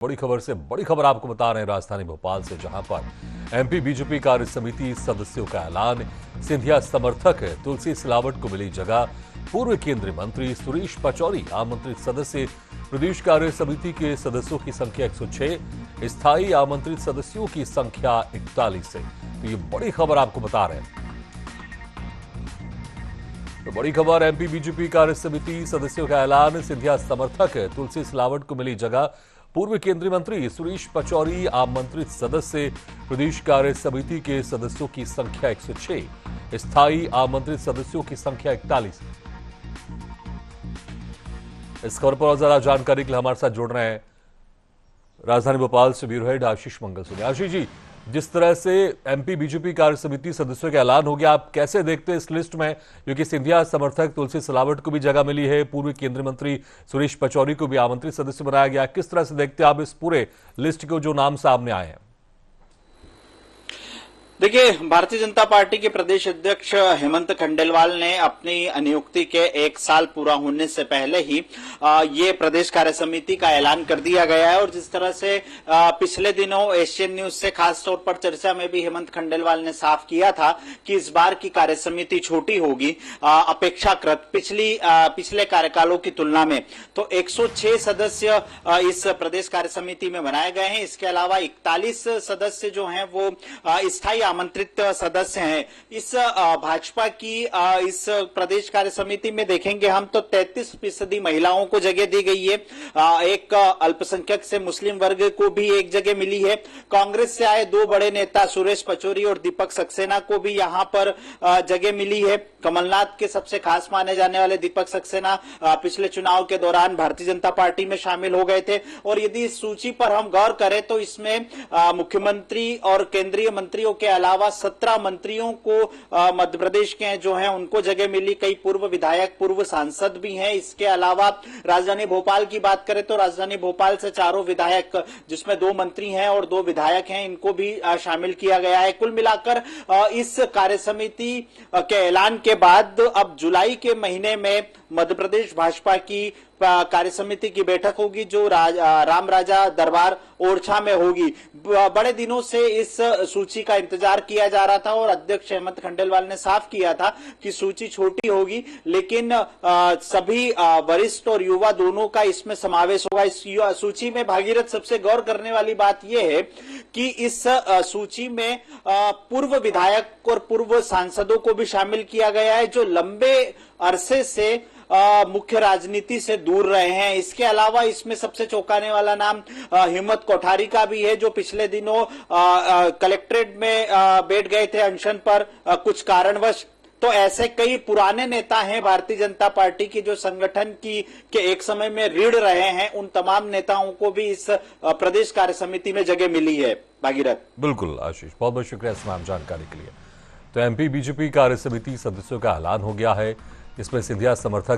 बड़ी खबर से बड़ी खबर आपको बता रहे हैं राजधानी भोपाल से, जहां पर एमपी बीजेपी कार्य समिति सदस्यों का ऐलान। सिंधिया समर्थक तुलसी सिलावट को मिली जगह। पूर्व केंद्रीय मंत्री सुरेश पचौरी आमंत्रित सदस्य। प्रदेश कार्य समिति के सदस्यों की संख्या 106, स्थायी आमंत्रित सदस्यों की संख्या 41 है। तो ये बड़ी खबर आपको बता रहे हैं। तो बड़ी खबर, एमपी बीजेपी कार्य समिति सदस्यों का ऐलान। सिंधिया समर्थक तुलसी सिलावट को मिली जगह। पूर्व केंद्रीय मंत्री सुरेश पचौरी आमंत्रित सदस्य। प्रदेश कार्य समिति के सदस्यों की संख्या 106, स्थायी आमंत्रित सदस्यों की संख्या 41। इस खबर पर और ज्यादा जानकारी के लिए हमारे साथ जुड़ रहे हैं राजधानी भोपाल से ब्यूरो हेड आशीष मंगल सोनी। आशीष जी, जिस तरह से एमपी बीजेपी कार्य समिति सदस्यों का ऐलान हो गया, आप कैसे देखते हैं इस लिस्ट में, क्योंकि सिंधिया समर्थक तुलसी सिलावट को भी जगह मिली है, पूर्व केंद्रीय मंत्री सुरेश पचौरी को भी आमंत्रित सदस्य बनाया गया। किस तरह से देखते हैं आप इस पूरे लिस्ट को जो नाम सामने आए हैं? देखिए, भारतीय जनता पार्टी के प्रदेश अध्यक्ष हेमंत खंडेलवाल ने अपनी नियुक्ति के 1 साल पूरा होने से पहले ही ये प्रदेश कार्य समिति का ऐलान कर दिया गया है। और जिस तरह से पिछले दिनों एशियन न्यूज से खास तौर पर चर्चा में भी हेमंत खंडेलवाल ने साफ किया था कि इस बार की कार्य समिति छोटी होगी अपेक्षाकृत पिछले कार्यकालों की तुलना में। तो 106 सदस्य इस प्रदेश कार्य समिति में बनाए गए हैं। इसके अलावा 41 सदस्य जो हैं वो स्थायी आमंत्रित सदस्य हैं। इस भाजपा की इस प्रदेश कार्य समिति में देखेंगे हम तो 33% महिलाओं को जगह दी गई है। एक अल्पसंख्यक से मुस्लिम वर्ग को भी एक जगह मिली है। कांग्रेस से आए 2 बड़े नेता सुरेश पचौरी और दीपक सक्सेना को भी यहां पर जगह मिली है। कमलनाथ के सबसे खास माने जाने वाले दीपक सक्सेना पिछले चुनाव के दौरान भारतीय जनता पार्टी में शामिल हो गए थे। और यदि इस सूची पर हम गौर करें तो इसमें मुख्यमंत्री और केंद्रीय मंत्रियों के अलावा 17 मंत्रियों को मध्य प्रदेश के जो हैं उनको जगह मिली। कई पूर्व विधायक, पूर्व सांसद भी हैं। इसके अलावा राजधानी भोपाल की बात करें तो राजधानी भोपाल से 4 विधायक, जिसमें 2 मंत्री हैं और 2 विधायक हैं, इनको भी शामिल किया गया है। कुल मिलाकर इस कार्य समिति के ऐलान के बाद अब जुलाई के महीने में मध्य प्रदेश भाजपा की कार्य समिति की बैठक होगी, जो राम राजा दरबार ओरछा में होगी। बड़े दिनों से इस सूची का इंतजार किया जा रहा था और अध्यक्ष हेमंत खंडेलवाल ने साफ किया था कि सूची छोटी होगी, लेकिन सभी वरिष्ठ और युवा दोनों का इसमें समावेश होगा। इस सूची में भागीरथ सबसे गौर करने वाली बात यह है कि इस सूची में पूर्व विधायक और पूर्व सांसदों को भी शामिल किया गया है, जो लंबे अरसे से मुख्य राजनीति से दूर रहे हैं। इसके अलावा इसमें सबसे चौंकाने वाला नाम हिम्मत कोठारी का भी है, जो पिछले दिनों कलेक्ट्रेट में बैठ गए थे अनशन पर कुछ कारणवश। तो ऐसे कई पुराने नेता हैं भारतीय जनता पार्टी की जो संगठन के एक समय में रीढ़ रहे हैं। उन तमाम नेताओं को भी इस प्रदेश कार्य समिति में जगह मिली है। भागीरथ। बिल्कुल आशीष, बहुत बहुत शुक्रिया इस तमाम जानकारी के लिए। तो एमपी बीजेपी कार्य समिति सदस्यों का ऐलान हो गया है। इसमें सिंधिया समर्थक